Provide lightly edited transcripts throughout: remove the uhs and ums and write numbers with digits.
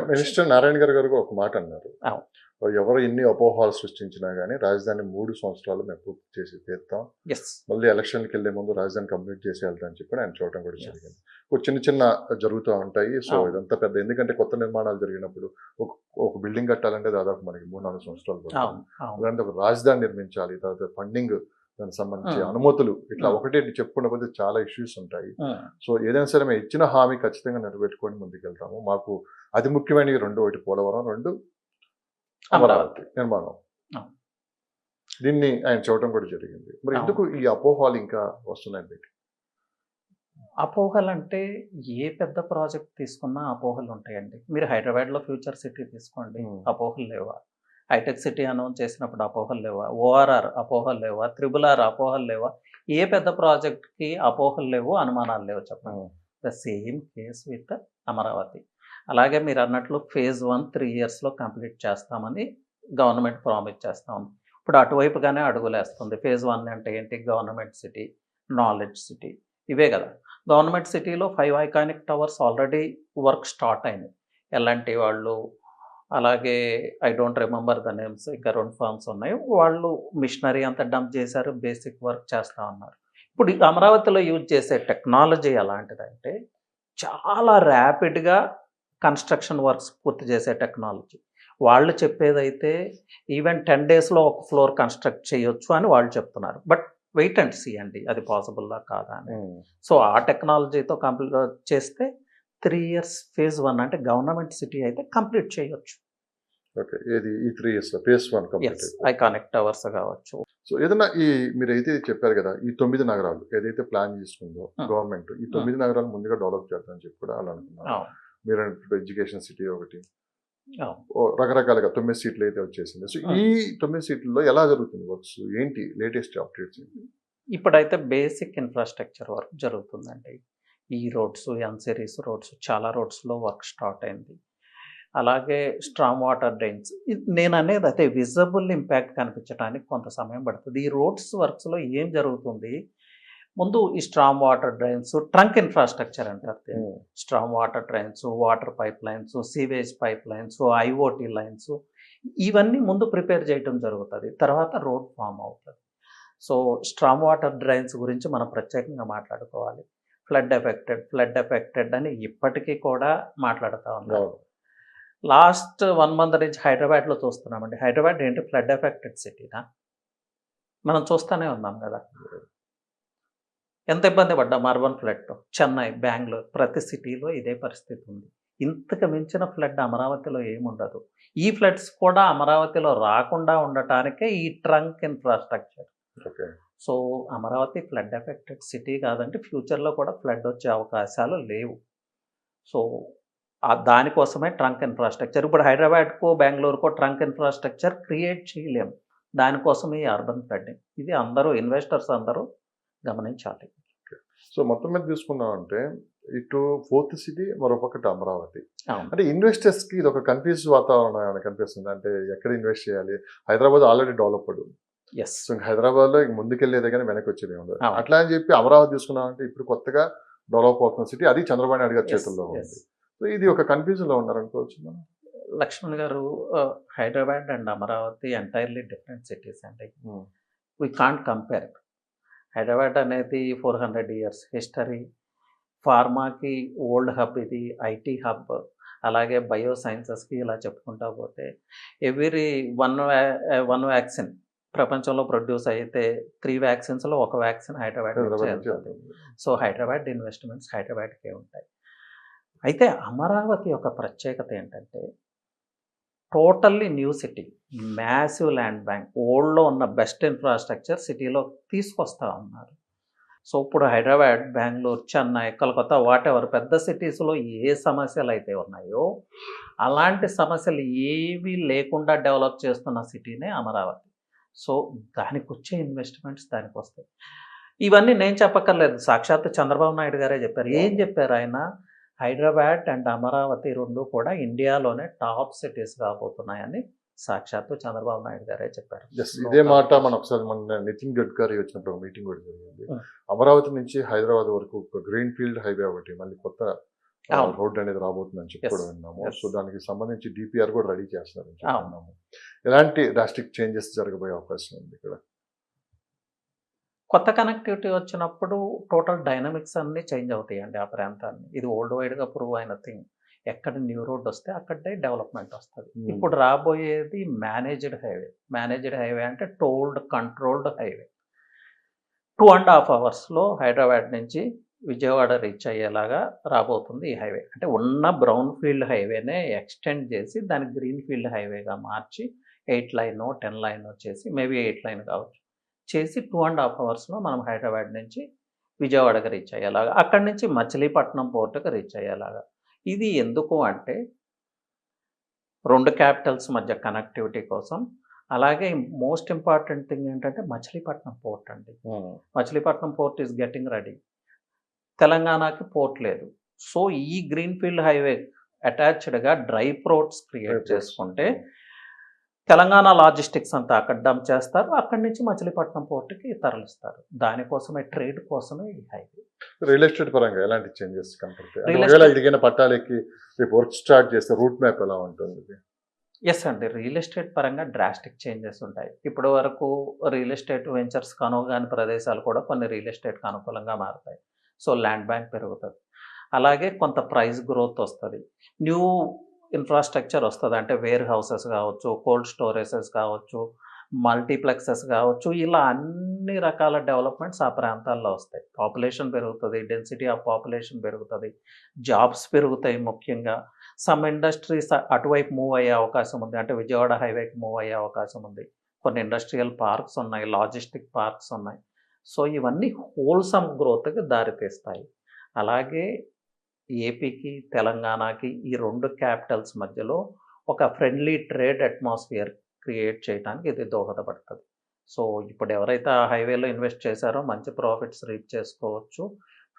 Minister Narayana గారు ఒక మాట అన్నారు. అవును. ఎవరు ఎన్ని అపోహలు సృష్టించినా గానీ రాజధాని 3 సంవత్సరాలు మేము పూర్తి చేసి తీరుతాం. యెస్. మళ్ళీ ఎలక్షన్‌కెళ్ళే ముందు రాజధాని కంప్లీట్ చేసి వెళ్తా అని చెప్పి ఆయన చూడటం కూడా యెస్. జరిగింది. చిన్న చిన్న జరుగుతా ఉంటాయి. సో అవును. ఇదంతా పెద్ద ఎందుకంటే కొత్త నిర్మాణాలు జరిగినప్పుడు ఒక ఒక బిల్డింగ్ కట్టాలంటే దాదాపు మనకి 3, 4 సంవత్సరాలు పడుతుంది. అవును. అవును. అలాంటి ఒక రాజధాని నిర్మించాలి. తర్వాత ఫండింగ్ దానికి సంబంధించి హ్మ్. అనుమతులు ఇట్లా హ్మ్. ఒకటి చెప్పుకున్న కొద్దీ చాలా ఇష్యూస్ ఉంటాయి. హ్మ్. సో ఏదైనా సరే మేము ఇచ్చిన హామీ ఖచ్చితంగా నిలబెట్టుకొని ముందుకెళ్తాము. మాకు అతి ముఖ్యమైనవి 2 ఒకటి పోలవరం, 2 అమరావతి నిర్మాణం. అవును. దీన్ని ఆయన చూడటం కూడా జరిగింది. మరి ఎందుకు అవును. ఈ అపోహలు ఇంకా వస్తున్నాయి బయటికి? అపోహలంటే ఏ పెద్ద ప్రాజెక్ట్ తీసుకున్నా అపోహలుంటాయండి. మీరు హైదరాబాద్‌లో ఫ్యూచర్ సిటీ తీసుకోండి. హ్మ్. అపోహలు లేవా? హైటెక్ సిటీ అనౌన్స్ చేసినప్పుడు అపోహలు లేవా? ఓఆర్ఆర్ అపోహలు లేవా? త్రిబుల్ ఆర్ అపోహలు లేవా? ఏ పెద్ద ప్రాజెక్ట్‌కి అపోహలు లేవు, అనుమానాలు లేవు చెప్పండి. హ్మ్. The same case with Amaravati. అలాగే మీరన్నట్లు ఫేజ్ 1 3 ఇయర్స్‌లో కంప్లీట్ చేస్తామని గవర్నమెంట్ ప్రామిస్ చేస్తా ఉంది. ఇప్పుడు అటువైపుగానే అడుగులేస్తుంది. ఫేజ్ 1 అంటే ఏంటి? గవర్నమెంట్ సిటీ, నాలెడ్జ్ సిటీ ఇవే గదా! గవర్నమెంట్ సిటీలో 5 iconic towers already work start అయినాయి. ఎల్ఎన్‌టీ వాళ్ళు, అలాగే I don't remember the names, ఇంకా 2 ఫర్మ్స్ ఉన్నాయి. వాళ్ళు మిషనరీ అంతా డంప్ చేశారు. బేసిక్ వర్క్ చేస్తా ఉన్నారు. ఇప్పుడు ఈ అమరావతిలో యూజ్ చేసే టెక్నాలజీ ఎలాంటిదంటే, చాలా ర్యాపిడ్‌గా కన్‌స్ట్రక్షన్ వర్క్స్ పూర్తి చేసే టెక్నాలజీ. వాళ్ళు చెప్పేదైతే ఈవెన్ 10 డేస్‌లో ఒక ఫ్లోర్ కన్‌స్ట్రక్ట్ చేయొచ్చు అని వాళ్ళు చెప్తున్నారు. బట్ వెయిట్ అండ్ సీ అండి. అది పాసిబుల్లా కాదా అని. హ్మ్. సో, ఆ టెక్నాలజీతో చేస్తే 3 ఇయర్స్ ఫేజ్ 1 అంటే గవర్నమెంట్ సిటీ అయితే కంప్లీట్ చేయొచ్చు. ఓకే. ఏది ఈ 3 ఇయర్స్‌లో ఫేజ్ 1 కంప్లీట్ యెస్. అయిపోయింది. ఐకానిక్ టవర్స్ కావచ్చు. సో ఏదన్నా మీరైతే చెప్పారు కదా! ఈ 9 నగరాలు ఏదైతే ప్లాన్ చేసుకుందో హ్మ్. గవర్నమెంట్ ఈ హ్మ్. 9 నగరాలు ముందుగా డెవలప్ చేద్దామని చెప్పి కూడా ఆళ్ళు అనుకున్నారు. అవును. మీరన్నట్టు ఎడ్యుకేషన్ సిటీ ఒకటి. అవును. రకరకాలుగా 9 సీట్లు అయితే వచ్చేసింది. సో ఈ హ్మ్. 9 సీట్లలో ఎలా జరుగుతుంది వర్క్స్? ఏంటి లేటెస్ట్ అప్డేట్స్ ఏంటి? ఇప్పుడైతే బేసిక్ ఇన్‌ఫ్రాస్ట్రక్చర్ వర్క్ జరుగుతుందండి. ఈ రోడ్స్, ఎన్ సిరీస్ రోడ్స్, చాలా రోడ్స్‌లో వర్క్ స్టార్ట్ అయింది. అలాగే స్ట్రాంగ్ వాటర్ డ్రైన్స్. నేననేది అదే విజిబుల్ ఇంపాక్ట్ కనిపించడానికి కొంత సమయం పడుతది. ఈ రోడ్స్ వర్క్స్‌లో ఏం జరుగుతుంది? ముందు ఈ strong water drains, trunk infrastructure అంటారు దీన్ని. హ్మ్. Strong water drains, water pipe lines, sewage pipe lines, IoT lines ఇవన్నీ ముందు ప్రిపేర్ చేయటం జరుగుతది. తర్వాత రోడ్ ఫార్మ్ అవుతది. సో, స్ట్రాంగ్ వాటర్ డ్రైన్స్ గురించి మనం ప్రత్యేకంగా మాట్లాడుకోవాలి. ఫ్లడ్ ఎఫెక్టెడ్ అని ఇప్పటికీ కూడా మాట్లాడుతా ఉన్నారు. అవును. లాస్ట్ 1 మంత్ నుంచి హైదరాబాద్‌లో చూస్తున్నామండి. హైదరాబాద్ ఏంటి ఫ్లడ్ ఎఫెక్టెడ్ సిటీనా? మనం చూస్తానే ఉన్నాం గదా! ఎంత ఇబ్బంది పడ్డాం అర్బన్ ఫ్లడ్‌తో. చెన్నై, బెంగుళూరు ప్రతి సిటీలో ఇదే పరిస్థితి ఉంది. ఇంతకు మించిన ఫ్లడ్ అమరావతిలో ఏముండదు. ఈ ఫ్లడ్స్ కూడా అమరావతిలో రాకుండా ఉండటానికే ఈ trunk infrastructure. Okay. So, Amaravati flood affected city కాదంటే ఫ్యూచర్‌లో కూడా ఫ్లడ్ వచ్చే అవకాశాలు లేవు. సో, దానికోసమే ట్రంక్ ఇన్‌ఫ్రాస్ట్రక్చర్. ఇప్పుడు హైదరాబాద్‌కో, బెంగుళూరుకో ట్రంక్ ఇన్‌ఫ్రాస్ట్రక్చర్ క్రియేట్ చేయలేము. దానికోసం ఈ అర్బన్ ఫ్లడ్డింగ్. ఇది అందరూ ఇన్వెస్టర్స్ అందరూ గమనించాలి. సో మొత్తం మీద తీసుకున్నామంటే ఇటు ఫోర్త్ సిటీ మరోపక్కటి అమరావతి. అవును. అంటే ఇన్వెస్టర్స్‌కి ఇదొక కన్‌ఫ్యూజ్ వాతావరణం ఏమైనా కనిపిస్తుందా? అంటే ఎక్కడ ఇన్వెస్ట్ చేయాలి? Hyderabad already developed. Yes. So హైదరాబాద్‌లో ఇంక ముందుకెళ్ళేదే గాని వెనక్కి వచ్చేదేమి ఉండదు. అవును. అట్లా అని చెప్పి అమరావతి తీసుకున్నామంటే ఇప్పుడు కొత్తగా డెవలప్ అవుతున్న సిటీ అది చంద్రబాబు నాయుడు గారి యెస్. చేతుల్లో యెస్. ఉంది. సో ఇది ఒక కన్‌ఫ్యూజన్‌లో ఉన్నారనుకోవచ్చు మనం. లక్ష్మణ్ గారు Hyderabad and Amaravati entirely different cities అండి. Hmm. We can't compare. Hyderabad అనేది 400 ఇయర్స్ హిస్టరీ. ఫార్మాకి ఓల్డ్ హబ్ ఇది. IT hub. అలాగే బయో సైన్సెస్‌కి ఇలా చెప్పుకుంటా పోతే ఎవ్రీ వన్ వ్యాక్సిన్ ప్రపంచంలో ప్రొడ్యూస్ అయితే 3 వ్యాక్సిన్స్‌లో ఒక వ్యాక్సిన్ హైదరాబాద్ నుంచే హైదరాబాద్ నుంచి వెళ్తది. సో, హైదరాబాద్ ఇన్వెస్ట్‌మెంట్స్ హైదరాబాద్‌కే ఉంటాయి. అయితే అమరావతి యొక్క ప్రత్యేకత ఏంటంటే totally new city. Massive land bank. వరల్డ్‌లో ఉన్న బెస్ట్ ఇన్‌ఫ్రాస్ట్రక్చర్ సిటీలో తీసుకొస్తా ఉన్నారు. సో, ఇప్పుడు హైదరాబాద్, బెంగుళూరు, చెన్నై, కలకత్తా వాటెవర్ పెద్ద సిటీస్‌లో ఏ సమస్యలైతే ఉన్నాయో, అలాంటి సమస్యలు ఏవి లేకుండా డెవలప్ చేస్తున్న సిటీనే అమరావతి. సో, దానికొచ్చే ఇన్వెస్ట్‌మెంట్స్ దానికొస్తాయి. ఇవన్నీ నేను చెప్పక్కర్లేదు. సాక్షాత్తు చంద్రబాబు నాయుడు గారే చెప్పారు. ఏం అవును. చెప్పారాయన? హైదరాబాద్ అండ్ అమరావతి 2 కూడా ఇండియాలోనే టాప్ సిటీస్ కాబోతున్నాయని సాక్షాత్తు చంద్రబాబు నాయుడు గారే చెప్పారు. జస్ట్ నో ఇదే మాట కాంపిటీషన్. మనం ఒకసారి మొన్న నితిన్ గడ్కరీ వచ్చినప్పుడు ఒక మీటింగ్ కూడా జరిగింది. హ్మ్. అమరావతి నుంచి హైదరాబాద్ వరకు ఒక గ్రీన్ ఫీల్డ్ హైవే ఒకటి, మళ్ళీ కొత్త అవును. రోడ్ అనేది రాబోతుందని చెప్పి Yes. కూడా విన్నాము. Yes. సో దానికి సంబంధించి డిపిఆర్ కూడా రెడీ చేస్తున్నారని చెప్పి విన్నాము. ఎలాంటి డ్రాస్టిక్ చేంజెస్ జరగబోయే అవకాశం ఉంది ఇక్కడ? కొత్త కనెక్టివిటీ వచ్చినప్పుడు టోటల్ డైనమిక్స్ అన్నీ చేంజ్ అవుతాయండి ఆ ప్రాంతాన్ని. ఇది వరల్డ్ వైడ్‌గా ప్రూవ్ అయిన థింగ్. ఎక్కడ న్యూ రోడ్ వస్తే అక్కడే డెవలప్‌మెంట్ వస్తది. ఇప్పుడు రాబోయేది మేనేజ్డ్ హైవే. మేనేజ్డ్ హైవే అంటే టోల్డ్, కంట్రోల్డ్ హైవే. 2.5 అవర్స్‌లో హైదరాబాద్ నుంచి విజయవాడ రీచ్ అయ్యేలాగా రాబోతుంది ఈ హైవే. అంటే ఉన్న బ్రౌన్ ఫీల్డ్ హైవేనే ఎక్స్టెండ్ చేసి దాన్ని గ్రీన్ ఫీల్డ్ హైవేగా మార్చి 8 లైనో, 10 లైనో చేసి మేబీ 8 లైన్ కావచ్చు. చేసి 2.5 అవర్స్‌లో మనం హైదరాబాద్ నుంచి విజయవాడకి రీచ్ అయ్యేలాగా, అక్కడి నుంచి మచిలీపట్నం పోర్ట్‌కి రీచ్ అయ్యేలాగా. ఇది ఎందుకు అంటే 2 క్యాపిటల్స్ మధ్య కనెక్టివిటీ కోసం. అలాగే మోస్ట్ ఇంపార్టెంట్ థింగ్ ఏంటంటే మచిలీపట్నం పోర్ట్ అండి. Machilipatnam port is getting ready. తెలంగాణకి పోర్ట్ లేదు. సో ఈ గ్రీన్ ఫీల్డ్ హైవే అటాచ్డ్‌గా డ్రై పోర్ట్స్ క్రియేట్ చేసుకుంటే తెలంగాణ లాజిస్టిక్స్ అంతా అక్కడ డంప్ చేస్తారు. అక్కడి నుంచి మచిలీపట్నం పోర్ట్‌కి తరలిస్తారు. దానికోసమే ట్రేడ్ కోసమే ఈ హైవే. రియల్ ఎస్టేట్ పరంగా ఎలాంటి చేంజెస్ కనపడతాయి? రియల్ ఒకవేళ ఎస్టేట్ ఇదిగైనా పట్టాలెక్కి రేపు వర్క్ స్టార్ట్ చేస్తే రూట్ మ్యాప్ ఎలా ఉంటుంది? యెస్ అండి. రియల్ ఎస్టేట్ పరంగా డ్రాస్టిక్ చేంజెస్ ఉంటాయి. ఇప్పటి వరకు రియల్ ఎస్టేట్ వెంచర్స్ కనుగొని ప్రదేశాలు కూడా కొన్ని రియల్ ఎస్టేట్‌కి అనుకూలంగా మారుతాయి. సో ల్యాండ్ బ్యాంక్ పెరుగుతది. అలాగే కొంత ప్రైస్ గ్రోత్ వస్తది. న్యూ ఇన్‌ఫ్రాస్ట్రక్చర్ వస్తది. అంటే వేర్ హౌసెస్ కావచ్చు, కోల్డ్ స్టోరేజెస్ కావచ్చు, మల్టీప్లెక్సెస్ కావచ్చు, ఇలా అన్ని రకాల డెవలప్‌మెంట్స్ ఆ ప్రాంతాల్లో వస్తాయి. పాపులేషన్ పెరుగుతది. డెన్సిటీ ఆఫ్ పాపులేషన్ పెరుగుతది. జాబ్స్ పెరుగుతాయి ముఖ్యంగా. సమ్ ఇండస్ట్రీస్ అటువైపు మూవ్ అయ్యే అవకాశం ఉంది. అంటే విజయవాడ హైవేకి మూవ్ అయ్యే అవకాశం ఉంది. కొన్ని ఇండస్ట్రియల్ పార్క్స్ ఉన్నాయి. లాజిస్టిక్ పార్క్స్ ఉన్నాయి. సో ఇవన్నీ హోల్‌సమ్ గ్రోత్‌కి దారితీస్తాయి. అలాగే ఏపీకి, తెలంగాణకి ఈ 2 క్యాపిటల్స్ మధ్యలో ఒక ఫ్రెండ్లీ ట్రేడ్ అట్మాస్ఫియర్ క్రియేట్ చేయడానికి ఇది దోహదపడుతది. సో ఇప్పుడు ఎవరైతే ఆ హైవేలో ఇన్వెస్ట్ చేశారో మంచి ప్రాఫిట్స్ రీచ్ చేసుకోవచ్చు.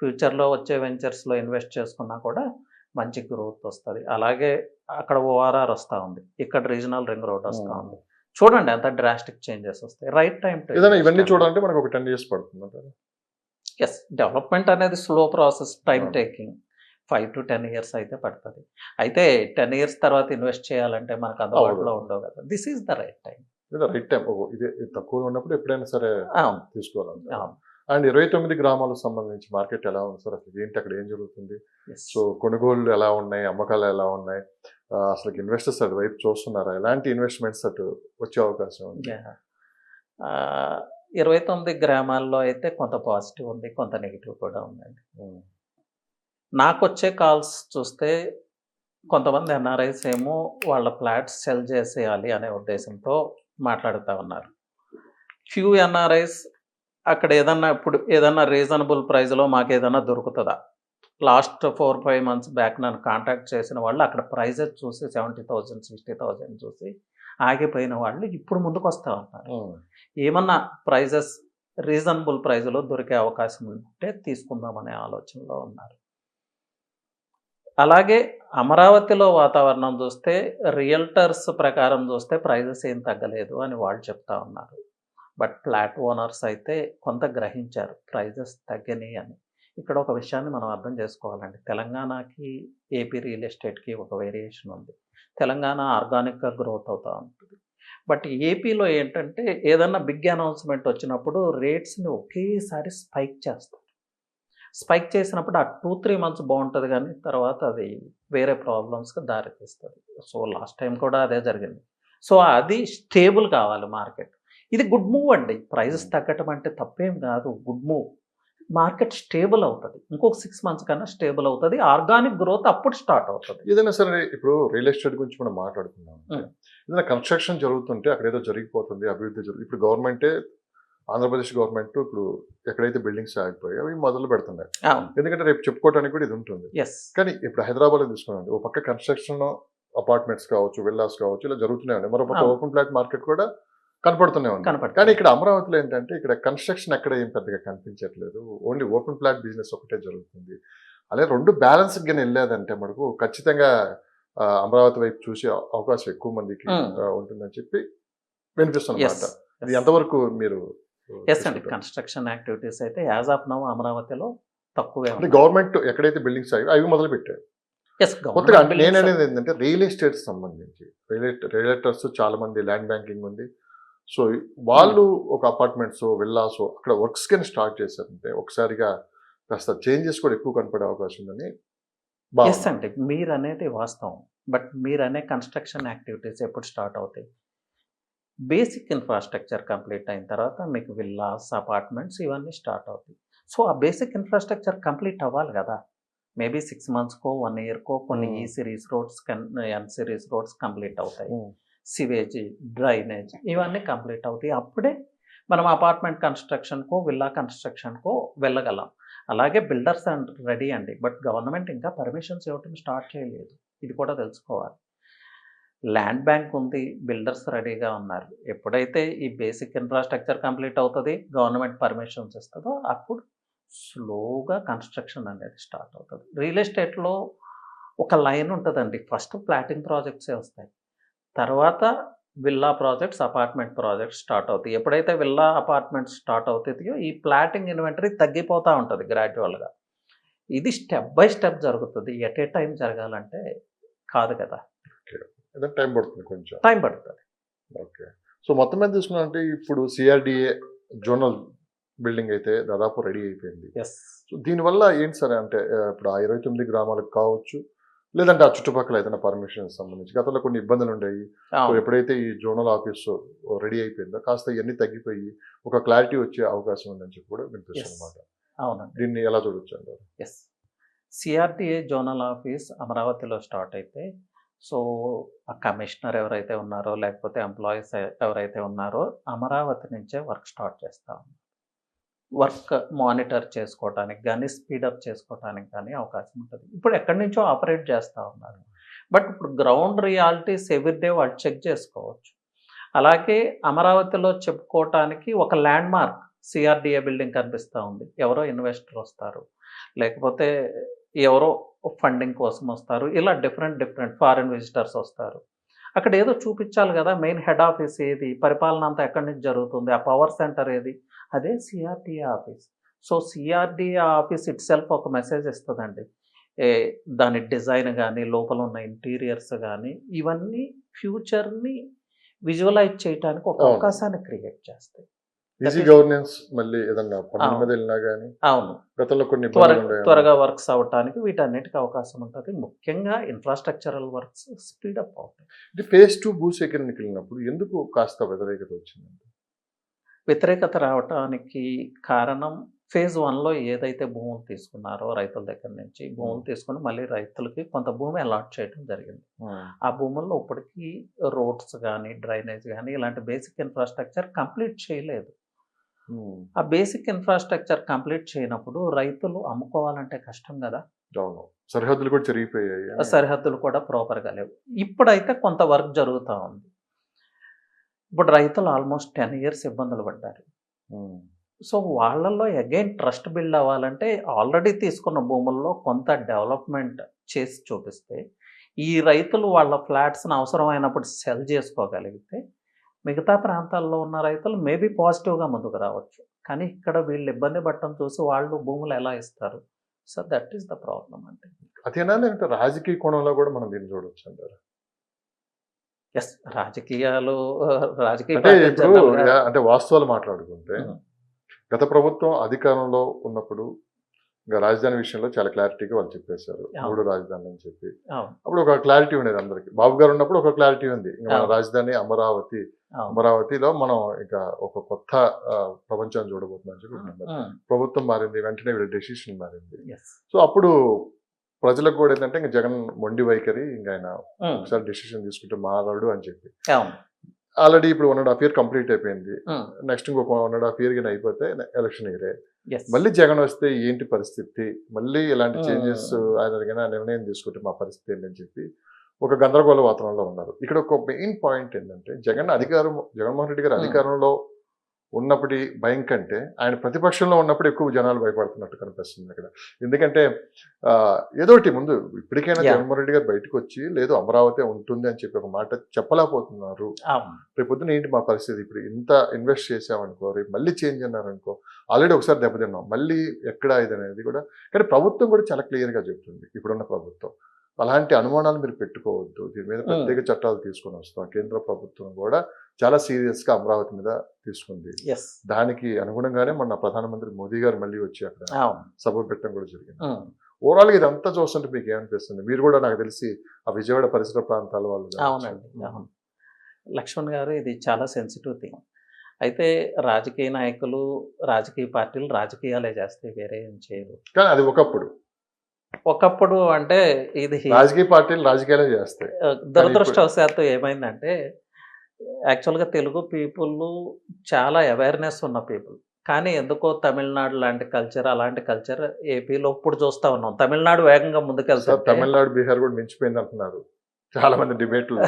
ఫ్యూచర్‌లో వచ్చే వెంచర్స్‌లో ఇన్వెస్ట్ చేసుకున్నా కూడా మంచి గ్రోత్ వస్తది. అలాగే అక్కడ ఓఆర్ఆర్ వస్తా ఉంది. ఇక్కడ రీజనల్ రింగ్ రోడ్ వస్తా ఉంది. చూడండి ఎంత డ్రాస్టిక్ చేంజెస్ వస్తాయి. రైట్ టైమ్ టు ఏదైనా ఇవన్నీ ఇన్వెస్ట్. చూడాలంటే మనకు ఒక 10 ఇయర్స్ పడుతుందంటారా? యెస్. డెవలప్‌మెంట్ అనేది స్లో ప్రాసెస్, టైమ్ అవును. టేకింగ్. 5-10 ఇయర్స్ అయితే పడతది. అయితే 10 ఇయర్స్ తర్వాత ఇన్వెస్ట్ చేయాలంటే మనకు అందుబాటులో అవును. ఉండవు కదా! This is the right time. లేదా రైట్ టైం. ఓహో! ఇదే ఇది తక్కువలో ఉన్నప్పుడు ఎప్పుడైనా సరే అవును. తీసుకోవాలంటారు. అవును. అండ్ 29 గ్రామాలకు సంబంధించి మార్కెట్ ఎలా ఉంది సార్? అసలు ఏంటి, అక్కడ ఏం జరుగుతుంది? యెస్. సో కొనుగోళ్లు ఎలా ఉన్నాయి? అమ్మకాలు ఎలా ఉన్నాయి? అసలు ఇన్వెస్టర్స్ అటువైపు చూస్తున్నారా? ఎలాంటి ఇన్వెస్ట్మెంట్స్ అటు వచ్చే అవకాశం ఉంది? యాహ్! 29 గ్రామాల్లో అయితే కొంత పాజిటివ్ ఉంది. కొంత నెగెటివ్ కూడా ఉందండి. ఉమ్. నాకొచ్చే కాల్స్ చూస్తే కొంతమంది ఎన్ఆర్ఐస్ ఏమో వాళ్ళ ఫ్లాట్స్ సెల్ చేసేయాలి అనే ఉద్దేశంతో మాట్లాడుతా ఉన్నారు. ఫ్యూ ఎన్ఆర్ఐస్ అక్కడ ఏదన్నా రీజనబుల్ ప్రైస్‌లో మాకేదన్నా దొరుకుతదా? లాస్ట్ 4-5 మంత్స్ బ్యాక్ నన్ను కాంటాక్ట్ చేసిన వాళ్ళు అక్కడ ప్రైజెస్ చూసి 70,000, 60,000 చూసి ఆగిపోయిన వాళ్ళు ఇప్పుడు ముందుకొస్తా ఉన్నారు. ఉమ్. ఏమన్నా ప్రైజెస్ రీజనబుల్ ప్రైస్‌లో దొరికే అవకాశం ఉంటే తీసుకుందామనే ఆలోచనలో ఉన్నారు. అలాగే అమరావతిలో వాతావరణం చూస్తే రియల్టర్స్ ప్రకారం చూస్తే ప్రైజెస్ ఏం తగ్గలేదు అని వాళ్ళు చెప్తా ఉన్నారు. బట్ ఫ్లాట్ ఓనర్స్ అయితే కొంత గ్రహించారు ప్రైజెస్ తగ్గనియి అని. ఇక్కడ ఒక విషయాన్ని మనం అర్థం చేసుకోవాలండి. తెలంగాణకి, ఏపీ రియల్ ఎస్టేట్‌కి ఒక వేరియేషన్ ఉంది. తెలంగాణ ఆర్గానిక్‌గా గ్రోత్ అవుతా ఉంటుంది. బట్ ఏపీలో ఏంటంటే ఏదన్నా బిగ్ అనౌన్స్‌మెంట్ వచ్చినప్పుడు రేట్స్‌ని ఒకేసారి స్పైక్ చేస్తారు. స్పైక్ చేసినప్పుడు ఆ 2-3 మంత్స్ బావుంటది గానీ తర్వాత అది వేరే ప్రాబ్లమ్స్‌కి దారితీస్తది. సో లాస్ట్ టైమ్ కూడా అదే జరిగింది. సో అది స్టేబుల్ కావాలి మార్కెట్. ఇది గుడ్ మూవ్ అండి. ప్రైజెస్ తగ్గటం అంటే తప్పేం కాదు. Good move. మార్కెట్ స్టేబుల్ అవుతది. ఇంకొక 6 మంత్స్ కన్నా స్టేబుల్ అవుతది. ఆర్గానిక్ గ్రోత్ అప్పుడు స్టార్ట్ అవుతది. ఏదైనా సరే ఇప్పుడు రియల్ ఎస్టేట్ గురించి మనం మాట్లాడుతున్నాం. హ్మ్. ఏదైనా కన్స్ట్రక్షన్ జరుగుతుంటే అక్కడ ఏదో జరిగిపోతుంది, అభివృద్ధి జరుగుతుంది. ఇప్పుడు గవర్నమెంటే, ఆంధ్రప్రదేశ్ గవర్నమెంట్ ఇప్పుడు ఎక్కడైతే బిల్డింగ్స్ ఆగిపోయాయి అవి మొదలు పెడుతున్నాయి. అవును. ఎందుకంటే రేపు చెప్పుకోవడానికి కూడా ఇది ఉంటుంది. యెస్. కానీ ఇప్పుడు హైదరాబాద్లో తీసుకున్నాండి, ఓ పక్క కన్స్ట్రక్షన్ అపార్ట్మెంట్స్ కావచ్చు, విల్లాస్ కావచ్చు, ఇలా జరుగుతూనే ఉన్నాయి. మరో పక్క అవును. ఓపెన్ ప్లాట్ మార్కెట్ కూడా కనపడుతూనే ఉంది. కనపడుతుంది. కానీ ఇక్కడ అమరావతిలో ఏంటంటే ఇక్కడ కన్స్ట్రక్షన్ ఎక్కడ ఏం పెద్దగా కనిపించట్లేదు. ఓన్లీ ఓపెన్ ప్లాట్ బిజినెస్ ఒకటే జరుగుతుంది. అలాగే 2 బ్యాలెన్స్‌గా వెళ్ళేదంటే మనకు ఖచ్చితంగా అమరావతి వైపు చూసే అవకాశం ఎక్కువ మందికి ఉంటుందని చెప్పి వినిపిస్తున్నమాట. యెస్. ఇది ఎంతవరకు మీరు యెస్ అండి. తీసుకుంటారు? కన్‌స్ట్రక్షన్ యాక్టివిటీస్ అయితే యాస్ ఆఫ్ నౌ అమరావతిలో తక్కువే అంటే ఉన్నాయి. గవర్నమెంట్ ఎక్కడైతే బిల్డింగ్స్ అవి మొదలు పెట్టారు. కొత్తగా అంటే నేను అనేది ఏంటంటే రియల్ ఎస్టేట్ సంబంధించి రియలేటర్స్ చాలా మంది ల్యాండ్ బ్యాంకింగ్ ఉంది. సో వాళ్ళు ఒక అపార్ట్మెంట్స్ విల్లాస్ అక్కడ వర్క్స్ కింద స్టార్ట్ చేశారంటే ఒకసారిగా కాస్త చేంజెస్ కూడా ఎక్కువ కనపడే అవకాశం ఉందని ఎస్ భావన. అండి. మీరనేది వాస్తవం. బట్ మీరనే కన్‌స్ట్రక్షన్ యాక్టివిటీస్ ఎప్పుడు స్టార్ట్ అవుతాయి? బేసిక్ ఇన్‌ఫ్రాస్ట్రక్చర్ కంప్లీట్ అయిన తర్వాత మీకు విల్లాస్, అపార్ట్మెంట్స్ ఇవన్నీ స్టార్ట్ అవుతాయి. సో, ఆ బేసిక్ ఇన్‌ఫ్రాస్ట్రక్చర్ కంప్లీట్ అవ్వాలి గదా! మేబీ 6 మంత్స్‌కో, 1 ఇయర్‌కో కొన్ని ఈ సిరీస్ రోడ్స్, ఎన్ సిరీస్ రోడ్స్ కంప్లీట్ అవుతాయి. హ్మ్. సివేజ్, డ్రైనేజ్ ఇవన్నీ కంప్లీట్ అవుతాయి. అప్పుడే మనం అపార్ట్మెంట్ కన్‌స్ట్రక్షన్‌కో, విల్లా కన్‌స్ట్రక్షన్‌కో వెళ్ళగలం. అలాగే బిల్డర్స్ రెడీ అండి. బట్ గవర్నమెంట్ ఇంకా పర్మిషన్స్ ఇవ్వటం స్టార్ట్ చేయలేదు. ఇది కూడా తెలుసుకోవాలి. ల్యాండ్ బ్యాంక్ ఉంది. బిల్డర్స్ రెడీగా ఉన్నారు. ఎప్పుడైతే ఈ బేసిక్ ఇన్‌ఫ్రాస్ట్రక్చర్ కంప్లీట్ అవుతది, గవర్నమెంట్ పర్మిషన్స్ ఇస్తదో అప్పుడు స్లోగా కన్‌స్ట్రక్షన్ అనేది స్టార్ట్ అవుతది. రియల్ ఎస్టేట్‌లో ఒక లైన్ ఉంటదండి. ఫస్ట్ ఫ్లాటింగ్ ప్రాజెక్ట్సే వస్తాయి. తర్వాత villa projects, apartment projects start అవుతాయి. ఎప్పుడైతే విల్లా, అపార్ట్మెంట్స్ స్టార్ట్ అవుతాయో ఈ ప్లాటింగ్ ఇన్వెంటరీ తగ్గిపోతా ఉంటది గ్రాడ్యువల్‌గా. ఇది స్టెప్ బై స్టెప్ జరుగుతది. ఎట్ ఏ టైమ్ జరగాలంటే కాదు కదా! ఓకే. ఏదైనా టైం పడుతుంది కొంచెం. టైం పడతది. ఓకే. సో మొత్తం మీద చూసుకున్నామంటే ఇప్పుడు సిఆర్‌డిఏ జోనల్ బిల్డింగ్ అయితే దాదాపు రెడీ అయిపోయింది. యెస్. సో దీనివల్ల ఏంటి సార్ అంటే ఇప్పుడు ఆ 29 గ్రామాలకు కావచ్చు, లేదంటే ఆ చుట్టుపక్కల ఏదైనా పర్మిషన్స్ సంబంధించి గతంలో కొన్ని ఇబ్బందులుండేయి. సో అవును. ఎప్పుడైతే ఈ జోనల్ ఆఫీసు రెడీ అయిపోయిందో కాస్త ఇయన్నీ తగ్గిపోయి ఒక క్లారిటీ వచ్చే అవకాశం ఉందని చెప్పి కూడా యెస్. వినిపిస్తుందన్నమాట. అవునండి. దీన్ని ఎలా చూడొచ్చంటారు? యెస్. సిఆర్‌డిఏ జోనల్ ఆఫీస్ అమరావతిలో స్టార్ట్ అయితే, సో, ఆ కమిషనర్ ఎవరైతే ఉన్నారో, లేకపోతే ఎంప్లాయీస్ ఎవరైతే ఉన్నారో, అమరావతి నుంచే వర్క్ స్టార్ట్ చేస్తా ఉన్నారు. వర్క్ మానిటర్ చేసుకోవటానికి గానీ, స్పీడప్ చేసుకోవటానికి గానీ అవకాశం ఉంటది. ఇప్పుడు ఎక్కడి నుంచో ఆపరేట్ చేస్తా ఉన్నారు. బట్ ఇప్పుడు గ్రౌండ్ రియాలిటీస్ ఎవ్రీ డే వాళ్ళు చెక్ చేసుకోవచ్చు. అలాగే అమరావతిలో చెప్పుకోవటానికి ఒక ల్యాండ్‌మార్క్ సిఆర్‌డిఏ బిల్డింగ్ కనిపిస్తా ఉంది. ఎవరో ఇన్వెస్టర్ వస్తారు. లేకపోతే ఎవరో ఫండింగ్ కోసం వస్తారు. ఇలా డిఫరెంట్ ఫారిన్ విజిటర్స్ వస్తారు. అక్కడ ఏదో చూపించాలి గదా! మెయిన్ హెడ్ ఆఫీస్ ఏది? పరిపాలన అంతా ఎక్కడి నుంచి జరుగుతుంది? ఆ పవర్ సెంటర్ ఏది? అదే CRDA office. So, CRDA office itself ఒక మెసేజ్ ఇస్తదండి. ఏ దాని డిజైన్ గాని, లోపల ఉన్న ఇంటీరియర్స్ గాని, ఇవన్నీ ఫ్యూచర్‌ని విజువలైజ్ చేయటానికి ఒక అవును. అవకాశాన్ని క్రియేట్ చేస్తాయి. ఈజీ దట్ ఈస్ గవర్నెన్స్ మళ్ళీ ఏదన్నా పనుల మీద అవును. వెళ్ళినా గానీ అవును. గతంలో కొన్ని ఇబ్బందులుండేవి. త్వరగా వర్క్స్ అవ్వటానికి వీటన్నిటికి అవకాశం ఉంటది. ముఖ్యంగా ఇన్‌ఫ్రాస్ట్రక్చరల్ వర్క్స్ స్పీడప్ అవుతాయి. ఇది ఫేజ్ 2 భూసేకరణకెళ్ళినప్పుడు ఎందుకు కాస్త వ్యతిరేకత వచ్చిందండి? వ్యతిరేకత రావటానికి కారణం ఫేజ్ 1లో ఏదైతే భూములు తీసుకున్నారో రైతుల దగ్గర నుంచి, భూములు తీసుకొని మళ్ళీ రైతులకి కొంత భూమి అలాట్ చేయడం జరిగింది. హ్మ్. ఆ భూముల్లో ఇప్పటికీ రోడ్స్ గానీ, డ్రైనేజ్ గానీ ఇలాంటి బేసిక్ ఇన్‌ఫ్రాస్ట్రక్చర్ కంప్లీట్ చేయలేదు. హ్మ్. ఆ బేసిక్ ఇన్‌ఫ్రాస్ట్రక్చర్ కంప్లీట్ చేయనప్పుడు రైతులు అమ్ముకోవాలంటే కష్టం గదా! అవును. సరిహద్దులు కూడా చెరిగిపోయాయి అని. సరిహద్దులు కూడా ప్రాపర్‌గా లేవు. ఇప్పుడైతే కొంత వర్క్ జరుగుతా ఉంది. ఇప్పుడు రైతులు ఆల్‌మోస్ట్ 10 ఇయర్స్ ఇబ్బందులు పడ్డారు. హ్మ్. సో, వాళ్ళలో అగైన్ ట్రస్ట్ బిల్డ్ అవ్వాలంటే ఆల్రెడీ తీసుకున్న భూముల్లో కొంత డెవలప్‌మెంట్ చేసి చూపిస్తే, ఈ రైతులు వాళ్ళ ఫ్లాట్స్‌ని అవసరమైనప్పుడు సెల్ చేసుకోగలిగితే, మిగతా ప్రాంతాల్లో ఉన్న రైతులు మేబీ పాజిటివ్‌గా ముందుకు రావచ్చు. కానీ ఇక్కడ వీళ్ళు ఇబ్బంది పడటం చూసి వాళ్ళు భూములు ఎలా ఇస్తారు? So, that is the problem అండి. అదేనా లేదంటే రాజకీయ కోణంలో కూడా మనం దీన్ని చూడొచ్చంటారా? యెస్. రాజకీయాలు రాజకీయ అంటే పార్టీలు ఇప్పుడు జనరల్‌గా అంటే వాస్తవాలు మాట్లాడుకుంటే హ్మ్. గత ప్రభుత్వం అధికారంలో ఉన్నప్పుడు ఇంక రాజధాని విషయంలో చాలా క్లారిటీగా వాళ్ళు చెప్పేశారు. 3 అవును. రాజధానులని చెప్పి. అవును. అప్పుడు ఒక క్లారిటీ ఉండేది అందరికి. బాబు గారు ఉన్నప్పుడు ఒక క్లారిటీ ఉంది. ఇంక మన అవును. రాజధాని అమరావతి. అవును. అమరావతిలో మనం ఇక ఒక కొత్త ప్రపంచాన్ని చూడబోతున్నాం అని చెప్పి ఉన్నారు. హ్మ్. ప్రభుత్వం మారింది. వెంటనే వీళ్ళ డెసిషన్ మారింది. యెస్. సో, అప్పుడు ప్రజలకు కూడా ఏంటంటే ఇంక జగన్ మొండి వైఖరి ఇంక ఆయన హ్మ్. ఒకసారి డెసిషన్ తీసుకుంటే మారడు అని చెప్పి. అవును. ఆల్రెడీ ఇప్పుడు 1 ½ ఇయర్ కంప్లీట్ అయిపోయింది. హ్మ్. నెక్స్ట్ ఇంకొక 1 ½ ఇయర్ గిన అయిపోతే ఎలక్షన్ ఇయరే. యెస్. మళ్ళీ జగన్ వస్తే ఏంటి పరిస్థితి? మళ్ళీ ఇలాంటి చేంజెస్ హ్మ్. ఆయన గిన నిర్ణయం తీసుకుంటే మా పరిస్థితి ఏంటని చెప్పి ఒక గందరగోళ వాతావరణంలో ఉన్నారు. ఇక్కడ ఒక మెయిన్ పాయింట్ ఏంటంటే జగన్మోహన్ రెడ్డి గారు హ్మ్. అధికారంలో ఉన్నప్పటి భయం కంటే ఆయన ప్రతిపక్షంలో ఉన్నప్పుడు ఎక్కువ జనాలు భయపడుతున్నట్టు కనిపిస్తుంది ఇక్కడ. ఎందుకంటే ఏదోటి ముందు ఇప్పటికైనా యాహ్! జగన్మోహన్ రెడ్డి గారు బయటకొచ్చి లేదు అమరావతి ఉంటుంది అని చెప్పి ఒక మాట చెప్పలేకపోతున్నారు. అవును. రేపొద్దున ఏంటి మా పరిస్థితి? ఇప్పుడు ఇంత ఇన్వెస్ట్ చేసామనుకో, రేపు మళ్ళీ చేంజ్ అన్నారనుకో, ఆల్రెడీ ఒకసారి దెబ్బతిన్నాం. మళ్ళీ ఎక్కడ ఇదనేది కూడా కానీ ప్రభుత్వం కూడా చాలా క్లియర్‌గా చెప్తుంది. ఇప్పుడున్న ప్రభుత్వం. అలాంటి అనుమానాలు మీరు పెట్టుకోవద్దు. దీని మీద ప్రత్యేక చట్టాలు తీసుకొని వస్తాం. కేంద్ర ప్రభుత్వం కూడా చాలా సీరియస్‌గా అమరావతి మీద తీసుకుంది. ఎస్. దానికి అనుగుణంగానే మొన్న ప్రధానమంత్రి మోదీ గారు మళ్ళీ వచ్చి అక్కడ అవును. సభ పెట్టడం కూడా జరిగింది. ఉమ్. ఓవరాల్‌గా ఇదంతా చూస్తుంటే మీకు ఏమనిపిస్తుంది? మీరు కూడా నాకు తెలిసి ఆ విజయవాడ పరిసర ప్రాంతాల వాళ్ళు కావచ్చు. అవునండి. అవును. లక్ష్మణ్ గారు, ఇది చాలా సెన్సిటివ్ థింగ్. అయితే రాజకీయ నాయకులు, రాజకీయ పార్టీలు రాజకీయాలే చేస్తాయి, వేరే ఏం చేయరు. కానీ అది ఒకప్పుడు. ఒకప్పుడు అంటే ఇది రాజకీయ పార్టీలు రాజకీయాలే చేస్తాయి. దురదృష్టవశాత్తు ఏమైందంటే, యాక్చువల్గా తెలుగు పీపుల్ చాలా అవేర్నెస్ ఉన్న పీపుల్. కానీ ఎందుకో తమిళనాడు లాంటి కల్చర్, అలాంటి కల్చర్ ఏపీలో ఇప్పుడు చూస్తా ఉన్నాం. తమిళనాడు వేగంగా సార్ ముందుకెళ్తుంటే తమిళనాడు, బీహార్ కూడా మించిపోయింది అంటున్నారు చాలా మంది డిబేట్లో.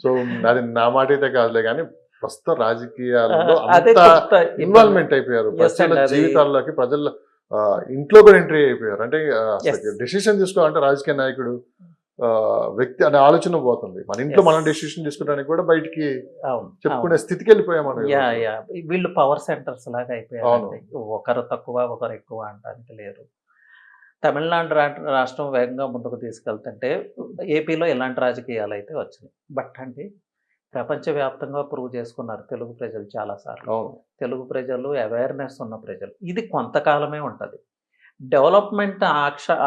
సో అది నా మాట అయితే కాదులే కానీ ప్రస్తుత రాజకీయాల్లో అదే అంత కొత్త ఇబ్బంది. ఇన్వాల్వ్మెంట్ అయిపోయారు. Yes ప్రజల అండి, అది జీవితాల్లోకి, ప్రజల ఇంట్లో కూడా ఎంట్రీ అయిపోయారు. అంటే Yes. అసలు డెసిషన్ తీసుకోవాలంటే రాజకీయ నాయకుడు వ్యక్తి అనే ఆలోచన పోతుంది. మన ఇంట్లో Yes. మనం డెసిషన్ తీసుకోవడానికి కూడా బయటికి అవును. చెప్పుకునే అవును. స్థితికి వెళ్ళిపోయాం మనం ఈ యా రోజు. యా వీళ్ళు పవర్ సెంటర్స్ లాగా అయిపోయారండి. ఒకరు తక్కువ, ఒకరు ఎక్కువ అనడానికి లేరు. తమిళనాడు రాష్ట్రం వేగంగా ముందుకు తీసుకెళ్తుంటే ఏపీలో ఇలాంటి రాజకీయాలు అయితే వచ్చినాయి. బట్ అండి, ప్రపంచవ్యాప్తంగా ప్రూవ్ చేసుకున్నారు తెలుగు ప్రజలు చాలాసార్లు. అవును. తెలుగు ప్రజలు అవేర్నెస్ ఉన్న ప్రజలు. ఇది కొంతకాలమే ఉంటుంది. డెవలప్మెంట్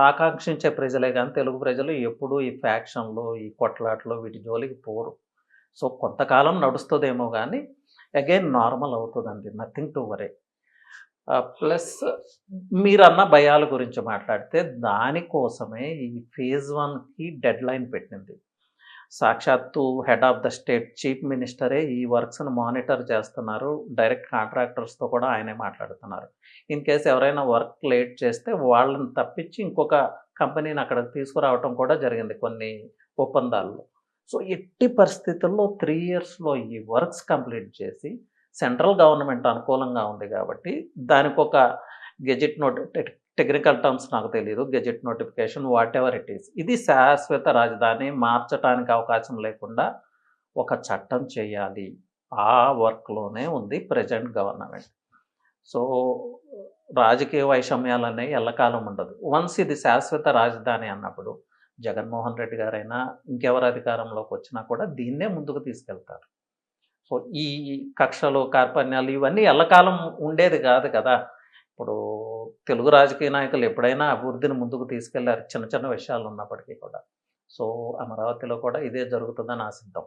ఆకాంక్షించే ప్రజలే కానీ తెలుగు ప్రజలు ఎప్పుడూ ఈ ఫ్యాక్షన్లు, ఈ కొట్లాట్లు వీటి జోలికి పోరు. సో కొంతకాలం నడుస్తుందేమో కానీ అగైన్ నార్మల్ అవుతుందండి. Nothing to worry. ప్లస్ మీరన్న భయాల గురించి మాట్లాడితే దానికోసమే ఈ ఫేజ్ 1కి డెడ్ లైన్ పెట్టింది. సాక్షాత్తు head of the state chief మినిస్టరే ఈ వర్క్స్ని మానిటర్ చేస్తున్నారు. డైరెక్ట్ కాంట్రాక్టర్స్తో కూడా ఆయనే మాట్లాడుతున్నారు. ఇన్ కేస్ ఎవరైనా వర్క్ లేట్ చేస్తే వాళ్ళని తప్పించి ఇంకొక కంపెనీని అక్కడికి తీసుకురావటం కూడా జరిగింది కొన్ని ఒప్పందాల్లో. సో ఎట్టి పరిస్థితుల్లో 3 ఇయర్స్లో ఈ వర్క్స్ కంప్లీట్ చేసి, సెంట్రల్ గవర్నమెంట్ అనుకూలంగా ఉంది కాబట్టి దానికి ఒక గెజెట్ టెక్నికల్ టర్మ్స్ నాకు తెలియదు, gazette notification what ever it is, ఇది శాశ్వత రాజధాని మార్చడానికి అవకాశం లేకుండా ఒక చట్టం చేయాలి. ఆ వర్క్లోనే ఉంది ప్రజెంట్ గవర్నమెంట్. సో రాజకీయ వైషమ్యాలు అనేవి ఎల్లకాలం ఉండదు. వన్స్ ఇది శాశ్వత రాజధాని అన్నప్పుడు జగన్మోహన్ రెడ్డి గారైనా ఇంకెవరు అధికారంలోకి వచ్చినా కూడా దీన్నే ముందుకు తీసుకెళ్తారు. సో ఈ కక్షలు, కార్పణ్యాలు ఇవన్నీ ఎల్లకాలం ఉండేది కాదు కదా. ఇప్పుడు తెలుగు రాజకీయ నాయకులు ఎప్పుడైనా అభివృద్ధిని ముందుకు తీసుకెళ్లారు, చిన్న చిన్న విషయాలు ఉన్నప్పటికీ కూడా. సో అమరావతిలో కూడా ఇదే జరుగుతుందని ఆశిద్దాం.